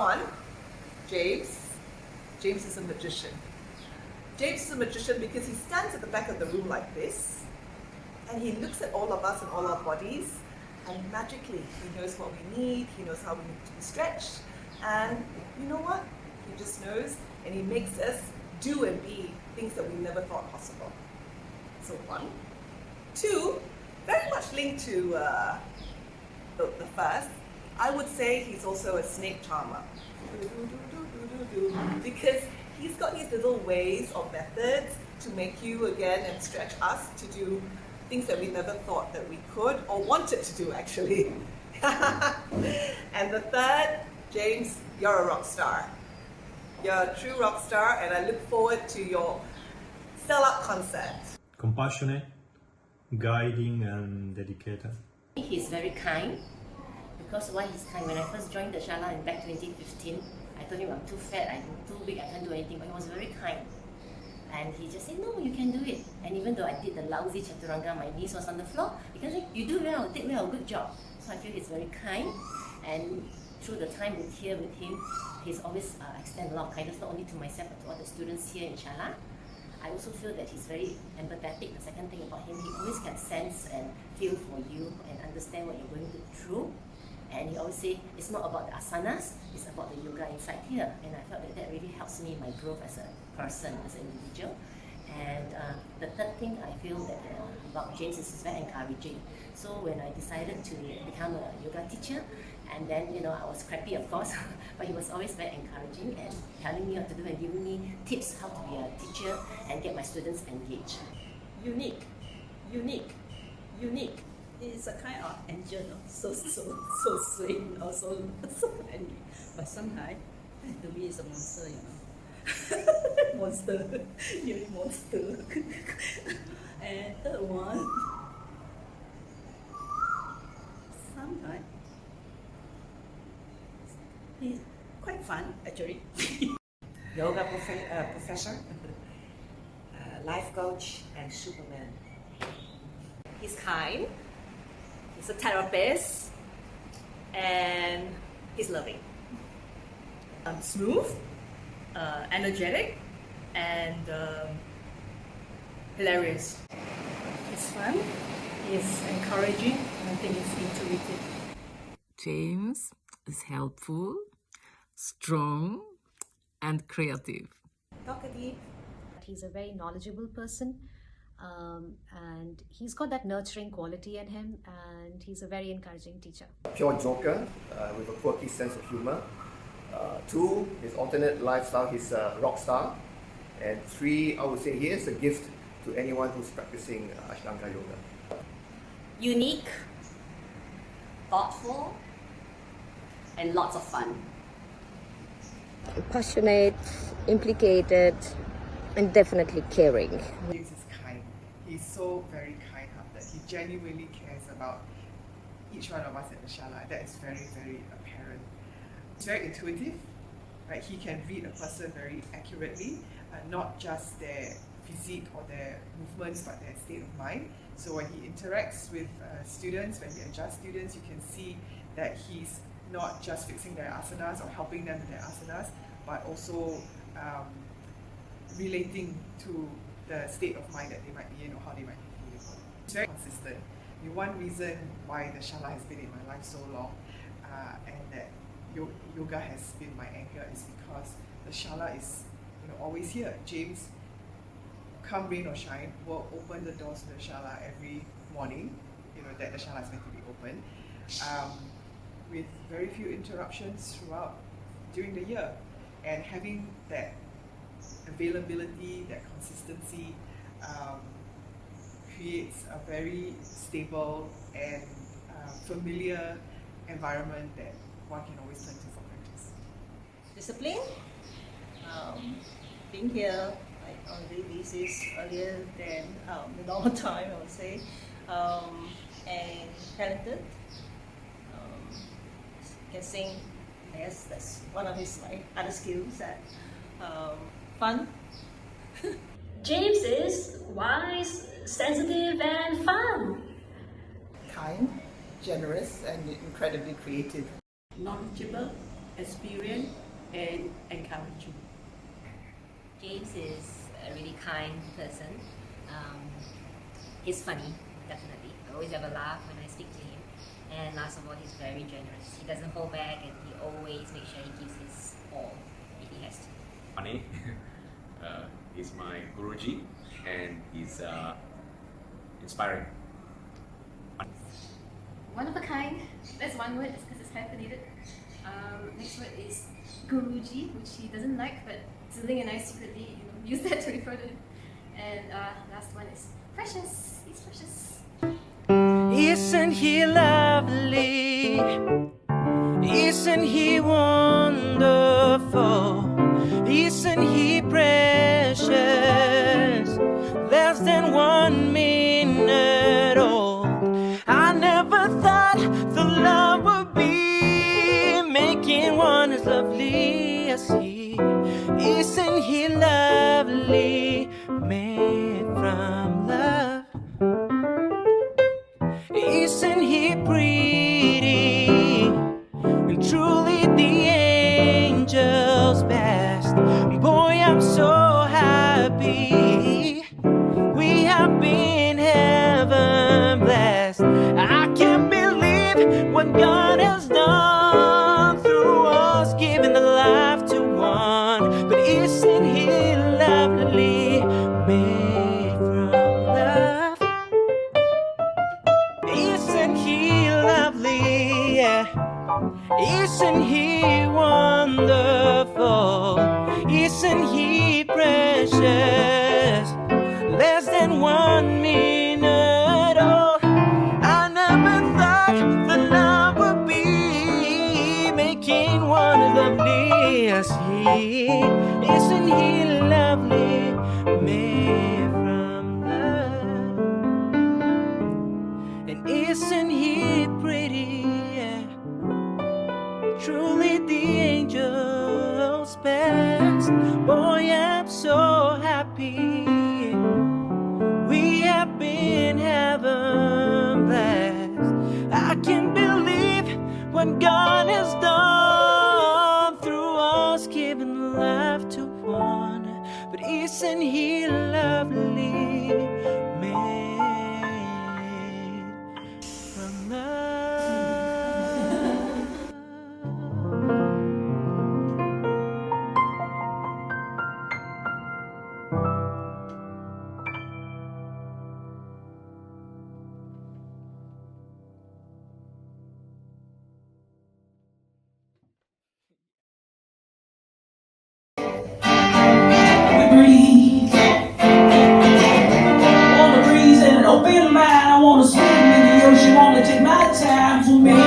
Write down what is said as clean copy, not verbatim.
one, James. James is a magician. James is a magician because he stands at the back of the room like this, and he looks at all of us and all our bodies, and magically he knows what we need, he knows how we need to be stretched, and you know what? He just knows, and he makes us do and be things that we never thought possible. So one. Two, very much linked to the first, I would say he's also a snake charmer. Because he's got these little ways or methods to make you again and stretch us to do things that we never thought that we could or wanted to do actually. And the third, James, you're a rock star. You're a true rock star, and I look forward to your sell-out concert. Compassionate, guiding and dedicated. He's very kind. Because why he's kind? When I first joined the Shala in back 2015, I told him I'm too fat, I'm too big, I can't do anything, but he was very kind. And he just said, no, you can do it. And even though I did the lousy chaturanga, my knees was on the floor, he can say, you do well, did well, good job. So I feel he's very kind. And through the time here with him, he's always extended a lot of kindness, not only to myself, but to all the students here in Shala. I also feel that he's very empathetic. The second thing about him, he always can sense and feel for you and understand what you're going through. And he always say, it's not about the asanas, it's about the yoga inside here. And I felt that that really helps me in my growth as a person, as an individual. And the third thing I feel that about James is he's very encouraging. So when I decided to become a yoga teacher, and then I was crappy of course, but he was always very encouraging and telling me what to do and giving me tips how to be a teacher and get my students engaged. Unique, unique, unique. It's a kind of angel, so sweet, so friendly. But sometimes, to me, it's a monster, monster, really monster. And third one, sometimes he's quite fun actually. Yoga professor, life coach, and Superman. He's kind, he's a therapist, and he's loving. Smooth, energetic, and hilarious. It's fun, it's encouraging, and I think it's intuitive. James is helpful, strong, and creative. Talkative. He's a very knowledgeable person, and he's got that nurturing quality in him, and he's a very encouraging teacher. Pure joker with a quirky sense of humor. 2, his alternate lifestyle, he's a rock star. And 3, I would say he is a gift to anyone who's practicing Ashtanga yoga. Unique, thoughtful, and lots of fun. Passionate, implicated, and definitely caring. James is kind. He's so very kind-hearted. He genuinely cares about each one of us at the Shala. That is very, very apparent. He's very intuitive. Right? He can read a person very accurately, not just their physique or their movements, but their state of mind. So when he interacts with students, when he adjusts students, you can see that he's not just fixing their asanas or helping them with their asanas, but also relating to the state of mind that they might be in or how they might be feeling. It's very consistent. One reason why the Shala has been in my life so long and that yoga has been my anchor is because the Shala is always here. James, come rain or shine, will open the doors to the Shala every morning, that the Shala is meant to be open, with very few interruptions throughout during the year. And having that availability, that consistency, creates a very stable and familiar environment that one can always turn to for practice. Discipline, being here on a daily basis earlier than the normal time, I would say, and talented. Can sing. Yes, that's one of his other skills. Fun. James is wise, sensitive, and fun. Kind, generous, and incredibly creative. Knowledgeable, experience and encouragement. James is a really kind person. He's funny, definitely. I always have a laugh when I speak to him. And last of all, he's very generous. He doesn't hold back and he always makes sure he gives his all if he has to. Funny. He's my Guruji and he's inspiring. One of a kind. That's one word because it's hyphenated. Next word is Guruji, which he doesn't like, but Ziling and I secretly use that to refer to him. And last one is precious. He's precious. Isn't he lovely? Isn't he wonderful? Isn't he precious? Less than 1 minute old. I never thought the love would be making one as lovely as he. Isn't he lovely? Made from love. Isn't he pretty? And truly the angel's best. Boy, I'm so happy. We have been heaven blessed. I can't believe what God has done through us, giving the life to one. But isn't he lovely? Made from love. Isn't he lovely? Yeah. Isn't he wonderful? Isn't he precious? Less than 1 minute old. I never thought the love would be making one as lovely as he. Isn't he lovely? Made from love. And isn't he pretty? Yeah. Truly the angel's best. Boy, I'm so happy. We have been heaven blessed. I can't believe what God has done through us, giving life to one. But isn't he lovely? Made from love. Breathe. Wanna breathe in an open mind. I wanna swim in the ocean. Wanna take my time for me.